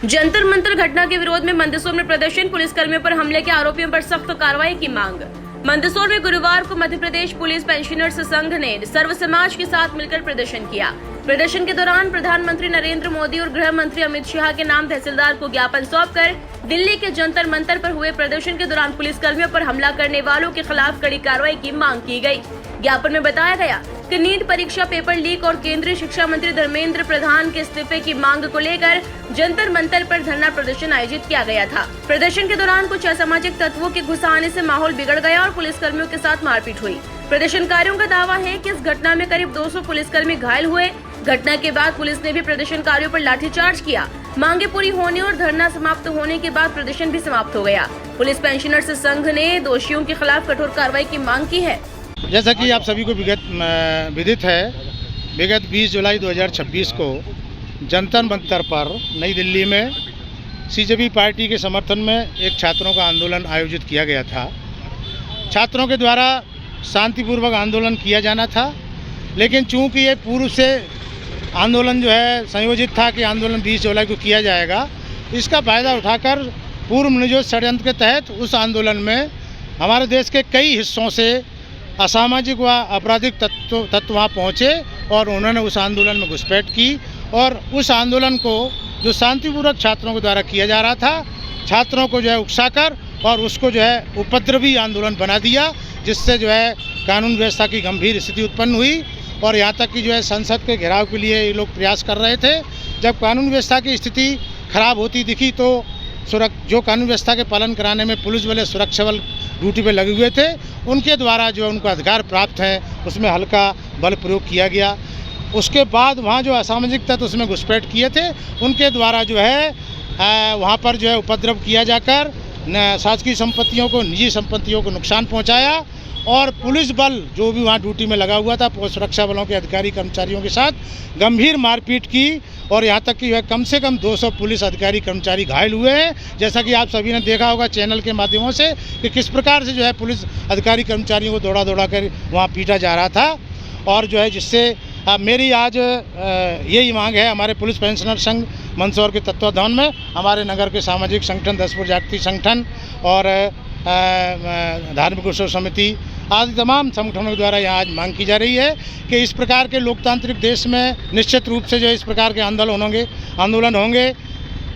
जंतर मंतर घटना के विरोध में मंदसौर में प्रदर्शन, पुलिसकर्मियों पर हमले के आरोपियों पर सख्त कार्रवाई की मांग। मंदसौर में गुरुवार को मध्य प्रदेश पुलिस पेंशनर्स संघ ने सर्व समाज के साथ मिलकर प्रदर्शन किया। प्रदर्शन के दौरान प्रधानमंत्री नरेंद्र मोदी और गृह मंत्री अमित शाह के नाम तहसीलदार को ज्ञापन सौंपकर दिल्ली के जंतर मंतर पर हुए प्रदर्शन के दौरान पुलिसकर्मियों पर हमला करने वालों के खिलाफ कड़ी कार्रवाई की मांग की गई। ज्ञापन में बताया गया कि नीट परीक्षा पेपर लीक और केंद्रीय शिक्षा मंत्री धर्मेंद्र प्रधान के इस्तीफे की मांग को लेकर जंतर मंतर पर धरना प्रदर्शन आयोजित किया गया था। प्रदर्शन के दौरान कुछ असामाजिक तत्वों के घुस आने से माहौल बिगड़ गया और पुलिसकर्मियों के साथ मारपीट हुई। प्रदर्शनकारियों का दावा है कि इस घटना में करीब 200 पुलिसकर्मी घायल हुए। घटना के बाद पुलिस ने भी प्रदर्शनकारियों पर लाठीचार्ज किया। मांगे पूरी होने और धरना समाप्त होने के बाद प्रदर्शन भी समाप्त हो गया। पुलिस पेंशनर्स संघ ने दोषियों के खिलाफ कठोर कार्रवाई की मांग की है। जैसा कि आप सभी को विदित है, विगत 20 जुलाई 2026 को जंतर मंतर पर नई दिल्ली में सीजेपी पार्टी के समर्थन में एक छात्रों का आंदोलन आयोजित किया गया था। छात्रों के द्वारा शांतिपूर्वक आंदोलन किया जाना था, लेकिन चूंकि ये पूर्व से आंदोलन जो है संयोजित था कि आंदोलन 20 जुलाई को किया जाएगा, इसका फ़ायदा उठाकर पूर्व नियोजित षड्यंत्र के तहत उस आंदोलन में हमारे देश के कई हिस्सों से असामाजिक व आपराधिक तत्व वहाँ पहुँचे और उन्होंने उस आंदोलन में घुसपैठ की और उस आंदोलन को जो शांतिपूर्वक छात्रों के द्वारा किया जा रहा था, छात्रों को जो है उकसाकर और उसको जो है उपद्रवी आंदोलन बना दिया, जिससे जो है कानून व्यवस्था की गंभीर स्थिति उत्पन्न हुई। और यहाँ तक कि जो है संसद के घेराव के लिए ये लोग प्रयास कर रहे थे। जब कानून व्यवस्था की स्थिति खराब होती दिखी तो जो कानून व्यवस्था के पालन कराने में पुलिस बल, सुरक्षा बल ड्यूटी पे लगे हुए थे, उनके द्वारा जो उनको अधिकार प्राप्त है उसमें हल्का बल प्रयोग किया गया। उसके बाद वहाँ जो असामाजिक तत्व उसमें घुसपैठ किए थे, उनके द्वारा जो है वहाँ पर जो है उपद्रव किया जाकर शासकीय संपत्तियों को, निजी संपत्तियों को नुकसान पहुँचाया और पुलिस बल जो भी वहाँ ड्यूटी में लगा हुआ था, सुरक्षा बलों के अधिकारी कर्मचारियों के साथ गंभीर मारपीट की और यहाँ तक कि जो है कम से कम 200 पुलिस अधिकारी कर्मचारी घायल हुए हैं। जैसा कि आप सभी ने देखा होगा चैनल के माध्यमों से कि किस प्रकार से जो है पुलिस अधिकारी कर्मचारियों को दौड़ा कर वहाँ पीटा जा रहा था। और जो है जिससे मेरी आज यही मांग है, हमारे पुलिस पेंशनर संघ मंदसौर के तत्वाधान में हमारे नगर के सामाजिक संगठन, दसपुर जागृति संगठन और धार्मिक उत्सव समिति आदि तमाम संगठनों के द्वारा यहाँ आज मांग की जा रही है कि इस प्रकार के लोकतांत्रिक देश में निश्चित रूप से जो इस प्रकार के आंदोलन होंगे।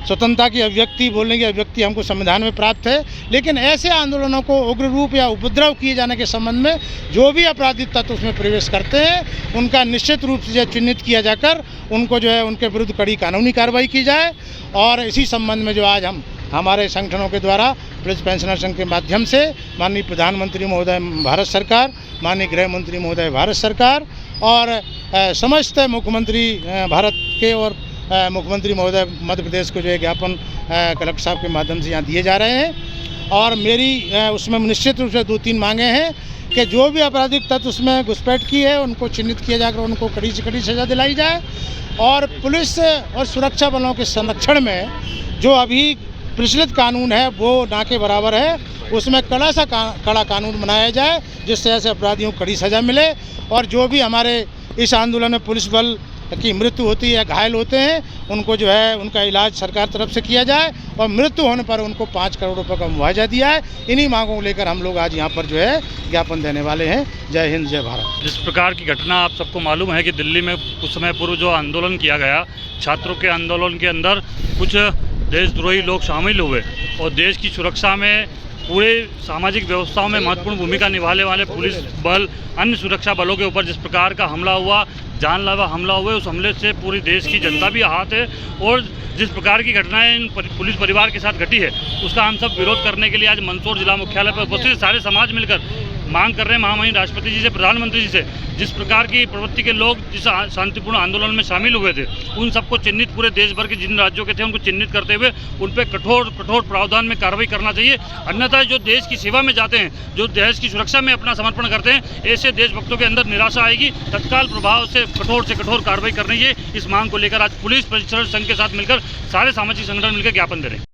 स्वतंत्रता की अभिव्यक्ति, बोलने की अभिव्यक्ति हमको संविधान में प्राप्त है, लेकिन ऐसे आंदोलनों को उग्र रूप या उपद्रव किए जाने के संबंध में जो भी आपराधिक तत्व उसमें प्रवेश करते हैं उनका निश्चित रूप से चिन्हित किया जाकर उनको जो है उनके विरुद्ध कड़ी कानूनी कार्रवाई की जाए। और इसी संबंध में जो आज हमारे संगठनों के द्वारा पुलिस पेंशनर संघ के माध्यम से माननीय प्रधानमंत्री महोदय भारत सरकार, माननीय गृह मंत्री महोदय भारत सरकार और समस्त मुख्यमंत्री भारत के और मुख्यमंत्री महोदय मध्य प्रदेश को जो है ज्ञापन कलेक्टर साहब के माध्यम से यहाँ दिए जा रहे हैं। और मेरी उसमें निश्चित रूप से 2-3 मांगे हैं कि जो भी आपराधिक तत्व उसमें घुसपैठ की है उनको चिन्हित किया जाकर उनको कड़ी से कड़ी सज़ा दिलाई जाए और पुलिस और सुरक्षा बलों के संरक्षण में जो अभी प्रचलित कानून है वो ना के बराबर है, उसमें कड़ा कानून बनाया जाए जिससे ऐसे अपराधियों को कड़ी सज़ा मिले। और जो भी हमारे इस आंदोलन में पुलिस बल की मृत्यु होती है या घायल होते हैं उनको जो है उनका इलाज सरकार तरफ से किया जाए और मृत्यु होने पर उनको 5 करोड़ रुपये का मुआवजा दिया है। इन्हीं मांगों को लेकर हम लोग आज यहाँ पर जो है ज्ञापन देने वाले हैं। जय हिंद, जय भारत। जिस प्रकार की घटना आप सबको मालूम है कि दिल्ली में कुछ समय पूर्व जो आंदोलन किया गया, छात्रों के आंदोलन के अंदर कुछ देशद्रोही लोग शामिल हुए और देश की सुरक्षा में, पूरे सामाजिक व्यवस्थाओं में महत्वपूर्ण भूमिका निभाने वाले पुलिस बल, अन्य सुरक्षा बलों के ऊपर जिस प्रकार का हमला हुआ, जानलेवा हमला हुआ, उस हमले से पूरी देश की जनता भी आहत है। और जिस प्रकार की घटनाएं इन पुलिस परिवार के साथ घटी है उसका हम सब विरोध करने के लिए आज मंदसौर जिला मुख्यालय पर उपस्थित सारे समाज मिलकर मांग कर रहे हैं महामहिम राष्ट्रपति जी से, प्रधानमंत्री जी से, जिस प्रकार की प्रवृत्ति के लोग जिस शांतिपूर्ण आंदोलन में शामिल हुए थे उन सबको चिन्हित, पूरे देश भर के जिन राज्यों के थे उनको चिन्हित करते हुए उन पर कठोर प्रावधान में कार्रवाई करना चाहिए। अन्यथा जो देश की सेवा में जाते हैं, जो देश की सुरक्षा में अपना समर्पण करते हैं, ऐसे देशभक्तों के अंदर निराशा आएगी। तत्काल प्रभाव से कठोर कार्रवाई करनी है। इस मांग को लेकर आज पुलिस पेंशनर संघ के साथ मिलकर सारे सामाजिक संगठन मिलकर ज्ञापन दे रहे हैं।